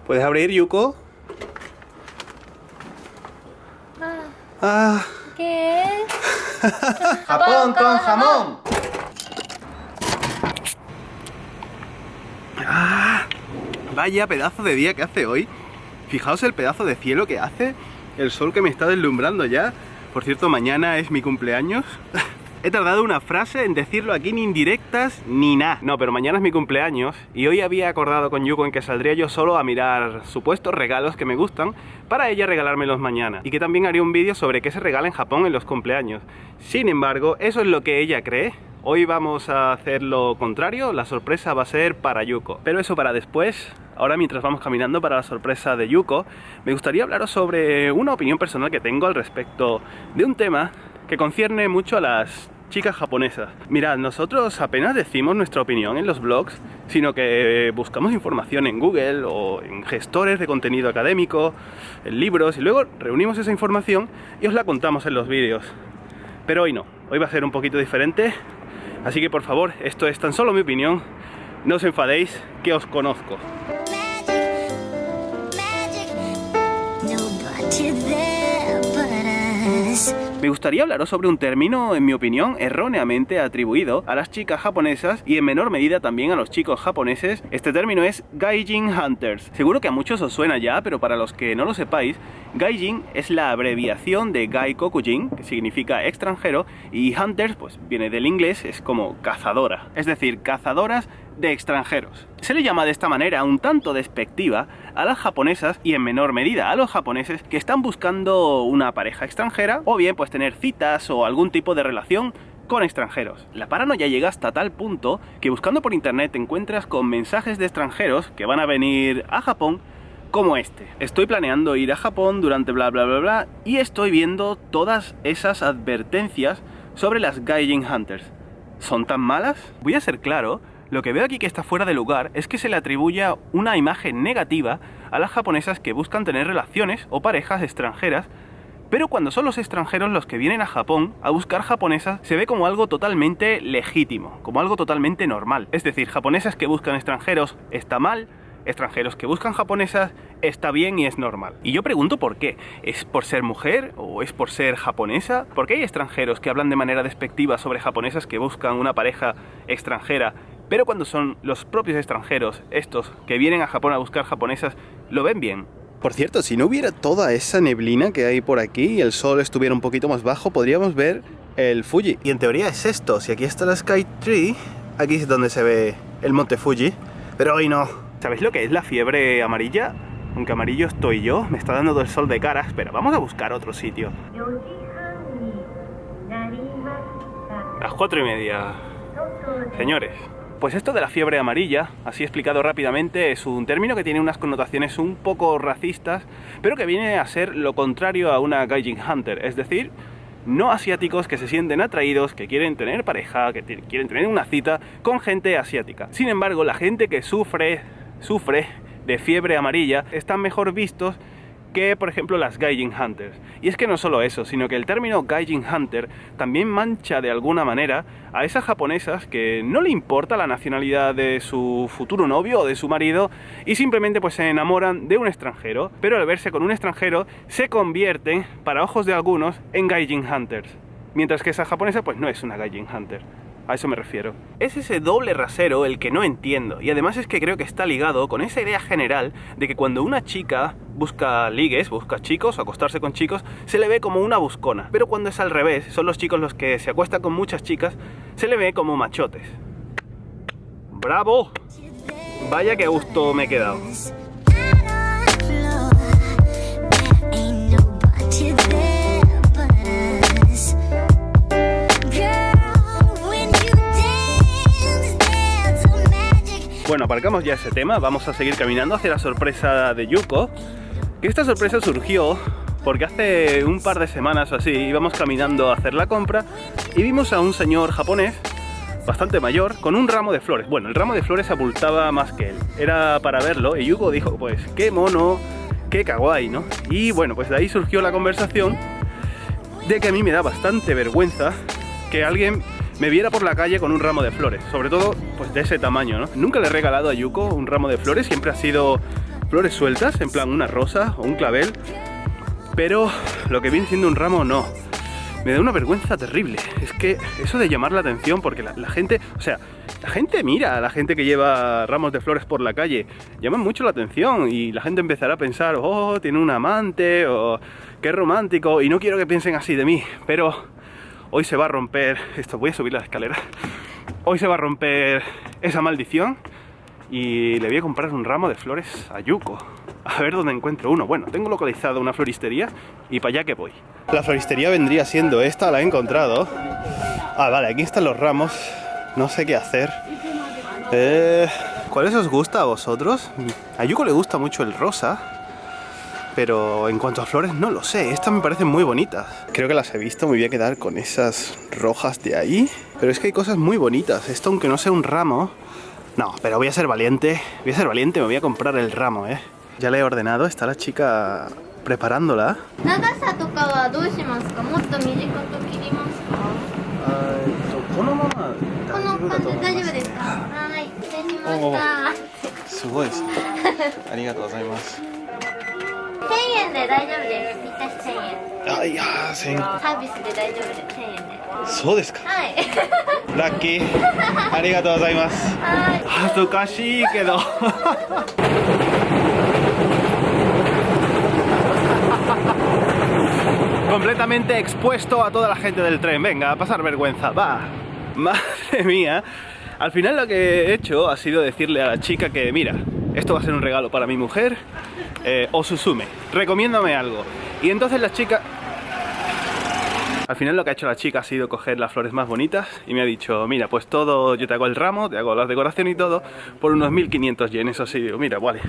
¿Puedes abrir, Yuko? ¿Qué? ¡Japón con jamón! Vaya pedazo de día que hace hoy. Fijaos el pedazo de cielo que hace. El sol que me está deslumbrando ya. Por cierto, mañana es mi cumpleaños. He tardado una frase en decirlo aquí, ni indirectas ni nada. No, pero mañana es mi cumpleaños y hoy había acordado con Yuko en que saldría yo solo a mirar supuestos regalos que me gustan para ella regalármelos mañana. Y que también haría un vídeo sobre qué se regala en Japón en los cumpleaños. Sin embargo, eso es lo que ella cree. Hoy vamos a hacer lo contrario, la sorpresa va a ser para Yuko. Pero eso para después. Ahora, mientras vamos caminando para la sorpresa de Yuko, me gustaría hablaros sobre una opinión personal que tengo al respecto de un tema que concierne mucho a las chicas japonesas. Mirad, nosotros apenas decimos nuestra opinión en los blogs, sino que buscamos información en Google o en gestores de contenido académico, en libros, y luego reunimos esa información y os la contamos en los vídeos. Pero hoy no, hoy va a ser un poquito diferente, así que por favor, esto es tan solo mi opinión, no os enfadéis, que os conozco. Me gustaría hablaros sobre un término, en mi opinión, erróneamente atribuido a las chicas japonesas y en menor medida también a los chicos japoneses. Este término es Gaijin Hunters. Seguro que a muchos os suena ya, pero para los que no lo sepáis, Gaijin es la abreviación de Gaikokujin, que significa extranjero, y Hunters, pues viene del inglés, es como cazadora, es decir, cazadoras de extranjeros. Se le llama de esta manera un tanto despectiva a las japonesas y en menor medida a los japoneses que están buscando una pareja extranjera o bien pues tener citas o algún tipo de relación con extranjeros. La paranoia llega hasta tal punto que buscando por internet te encuentras con mensajes de extranjeros que van a venir a Japón como este: estoy planeando ir a Japón durante bla bla bla bla, y estoy viendo todas esas advertencias sobre las Gaijin Hunters. ¿Son tan malas? Voy a ser claro. Lo que veo aquí que está fuera de lugar es que se le atribuye una imagen negativa a las japonesas que buscan tener relaciones o parejas extranjeras, pero cuando son los extranjeros los que vienen a Japón a buscar japonesas, se ve como algo totalmente legítimo, como algo totalmente normal. Es decir, japonesas que buscan extranjeros está mal, extranjeros que buscan japonesas está bien y es normal. Y yo pregunto por qué. ¿Es por ser mujer o es por ser japonesa? ¿Por qué hay extranjeros que hablan de manera despectiva sobre japonesas que buscan una pareja extranjera, pero cuando son los propios extranjeros, estos que vienen a Japón a buscar japonesas, lo ven bien? Por cierto, si no hubiera toda esa neblina que hay por aquí y el sol estuviera un poquito más bajo, podríamos ver el Fuji. Y en teoría es esto. Si aquí está la Sky Tree, aquí es donde se ve el monte Fuji, pero hoy no. ¿Sabéis lo que es la fiebre amarilla? Aunque amarillo estoy yo, me está dando todo el sol de cara. Espera, vamos a buscar otro sitio. Las 4:30. Señores, pues esto de la fiebre amarilla, así explicado rápidamente, es un término que tiene unas connotaciones un poco racistas, pero que viene a ser lo contrario a una Gaijin Hunter, es decir, no asiáticos que se sienten atraídos, que quieren tener pareja, que quieren tener una cita con gente asiática. Sin embargo, la gente que sufre de fiebre amarilla están mejor vistos que, por ejemplo, las Gaijin Hunters. Y es que no solo eso, sino que el término Gaijin Hunter también mancha de alguna manera a esas japonesas que no le importa la nacionalidad de su futuro novio o de su marido y simplemente pues se enamoran de un extranjero, pero al verse con un extranjero se convierten, para ojos de algunos, en Gaijin Hunters. Mientras que esa japonesa pues no es una Gaijin Hunter. A eso me refiero. Es ese doble rasero el que no entiendo, y además es que creo que está ligado con esa idea general de que cuando una chica busca ligues, busca chicos o acostarse con chicos, se le ve como una buscona, pero cuando es al revés, son los chicos los que se acuestan con muchas chicas, se le ve como machotes. ¡Bravo! Vaya que gusto me he quedado. Bueno, aparcamos ya ese tema, vamos a seguir caminando hacia la sorpresa de Yuko. Que esta sorpresa surgió porque hace un par de semanas o así íbamos caminando a hacer la compra y vimos a un señor japonés bastante mayor con un ramo de flores. Bueno, el ramo de flores abultaba más que él, era para verlo, y Yuko dijo, pues qué mono, qué kawaii, ¿no? Y bueno, pues de ahí surgió la conversación de que a mí me da bastante vergüenza que alguien me viera por la calle con un ramo de flores, sobre todo pues de ese tamaño, ¿no? Nunca le he regalado a Yuko un ramo de flores, siempre ha sido flores sueltas, en plan una rosa o un clavel, pero lo que viene siendo un ramo no. Me da una vergüenza terrible. Es que eso de llamar la atención, porque la gente, o sea, la gente mira a la gente que lleva ramos de flores por la calle, llaman mucho la atención y la gente empezará a pensar, oh, tiene un amante, o qué romántico, y no quiero que piensen así de mí, pero hoy se va a romper esto. Voy a subir la escalera. Hoy se va a romper esa maldición y le voy a comprar un ramo de flores a Yuko. A ver dónde encuentro uno. Bueno, tengo localizado una floristería y para allá que voy. La floristería vendría siendo esta, la he encontrado. Ah, vale, aquí están los ramos. No sé qué hacer. ¿Cuáles os gusta a vosotros? A Yuko le gusta mucho el rosa, pero en cuanto a flores no lo sé. Estas me parecen muy bonitas. Creo que las he visto, me voy a quedar con esas rojas de ahí. Pero es que hay cosas muy bonitas. Esto, aunque no sea un ramo... No, pero voy a ser valiente. Voy a ser valiente, me voy a comprar el ramo, ¿eh? Ya le he ordenado, está la chica preparándola. Ay, ya, sí. ¿So desu ka? Lucky. Arigatou gozaimasu. Hazukashi kedo. Completamente expuesto a toda la gente del tren. Venga, a pasar vergüenza, va. Madre mía. Al final lo que he hecho ha sido decirle a la chica que, mira, esto va a ser un regalo para mi mujer, o Susume, recomiéndame algo. Y entonces la chica... Al final lo que ha hecho la chica ha sido coger las flores más bonitas y me ha dicho, mira, pues todo, yo te hago el ramo, te hago la decoración y todo, por unos 1500 yenes. Así digo, mira, vale.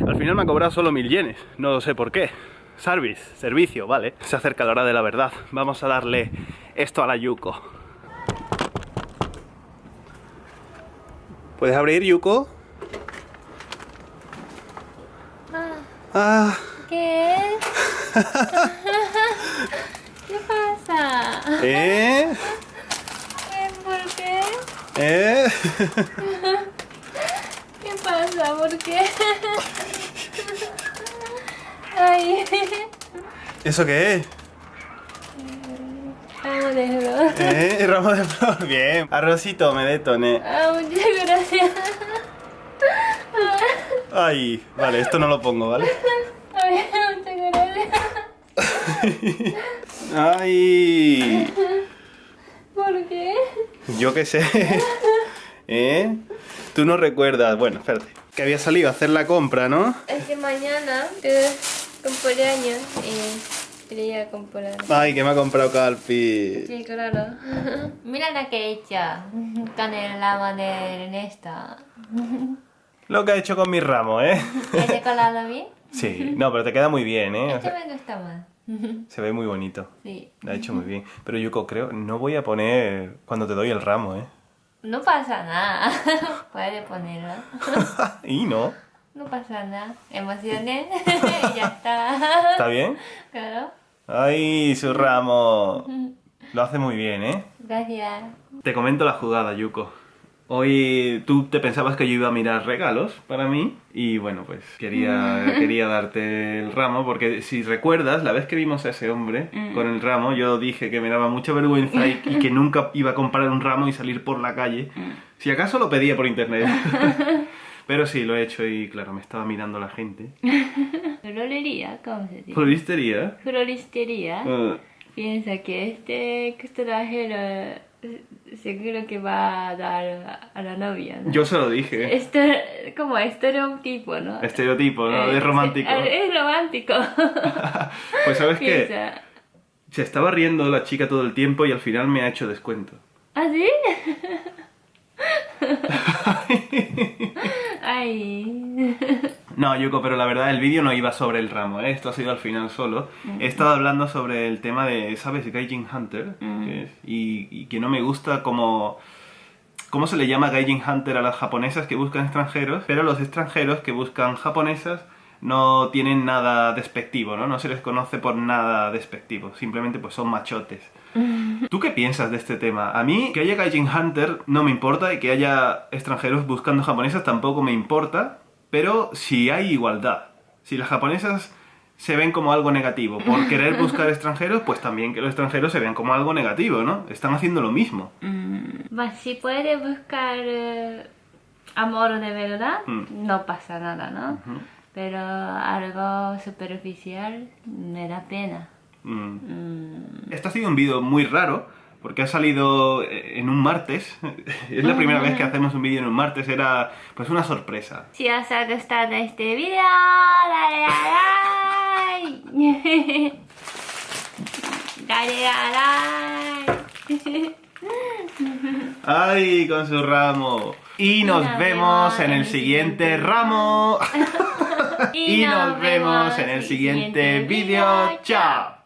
Al final me ha cobrado solo 1000 yenes, no sé por qué. Servicio, vale. Se acerca la hora de la verdad. Vamos a darle esto a la Yuko. ¿Puedes abrir, Yuko? Ah. ¿Qué? ¿Qué pasa? ¿Por qué? ¿Qué pasa? ¿Por qué? Ay. ¿Eso qué es? Ramo de flor. Ramo de flor, bien. Arrocito, me detone. Muchas gracias. Ay, vale, esto no lo pongo, ¿vale? Ay, muchas gracias. Ay. ¿Por qué? Yo qué sé. Tú no recuerdas. Bueno, espérate. Que había salido a hacer la compra, ¿no? Es que mañana es cumpleaños y quería comprar. Ay, que me ha comprado Calpi. Sí, claro. Mira la que he hecho con el ramo de Ernesto. Lo que ha hecho con mi ramo, ¿eh? ¿Has decorado bien? Sí, no, pero te queda muy bien, ¿eh? O Este sea, me gusta más. se ve muy bonito. Sí. Lo ha hecho muy bien. Pero Yuko, creo, no voy a poner cuando te doy el ramo, ¿eh? No pasa nada. Puede ponerlo. Y no. No pasa nada. Emociones y ya está. ¿Está bien? Claro. Ay, su ramo. Lo hace muy bien, ¿eh? Gracias. Te comento la jugada, Yuko. Hoy tú te pensabas que yo iba a mirar regalos para mí y bueno, pues quería darte el ramo porque si recuerdas, la vez que vimos a ese hombre con el ramo, yo dije que me daba mucha vergüenza y que nunca iba a comprar un ramo y salir por la calle. Si acaso lo pedía por internet. Pero sí, lo he hecho y claro, me estaba mirando la gente. Florería, ¿cómo se dice? ¿Floristería? Floristería. Piensa que este extranjero seguro que va a dar a la novia, ¿no? Yo se lo dije. Como estereotipo, ¿no? Estereotipo, ¿no? Es romántico. Es romántico. Pues ¿sabes qué? Piensa. Se estaba riendo la chica todo el tiempo y al final me ha hecho descuento. ¿Ah, sí? Ay. No, Yuko, pero la verdad el vídeo no iba sobre el ramo, ¿eh? Esto ha sido al final solo. He estado hablando sobre el tema de, ¿sabes? Gaijin Hunter. Que es, y que no me gusta como... ¿Cómo se le llama Gaijin Hunter a las japonesas que buscan extranjeros? Pero los extranjeros que buscan japonesas no tienen nada despectivo, ¿no? No se les conoce por nada despectivo. Simplemente pues son machotes. ¿Tú qué piensas de este tema? A mí, que haya Gaijin Hunter no me importa y que haya extranjeros buscando japonesas tampoco me importa. pero si hay igualdad. Si las japonesas se ven como algo negativo por querer buscar extranjeros, pues también que los extranjeros se ven como algo negativo, ¿no? Están haciendo lo mismo. Si puede buscar amor de verdad, no pasa nada, ¿no? Pero algo superficial me da pena. Este ha sido un vídeo muy raro, porque ha salido en un martes. Es la primera vez que hacemos un vídeo en un martes, era pues una sorpresa. Si os ha gustado este vídeo, dale a like. Dale a like. ¡Ay, con su ramo! Y nos vemos en el siguiente ramo. Y nos vemos en el siguiente vídeo. ¡Chao!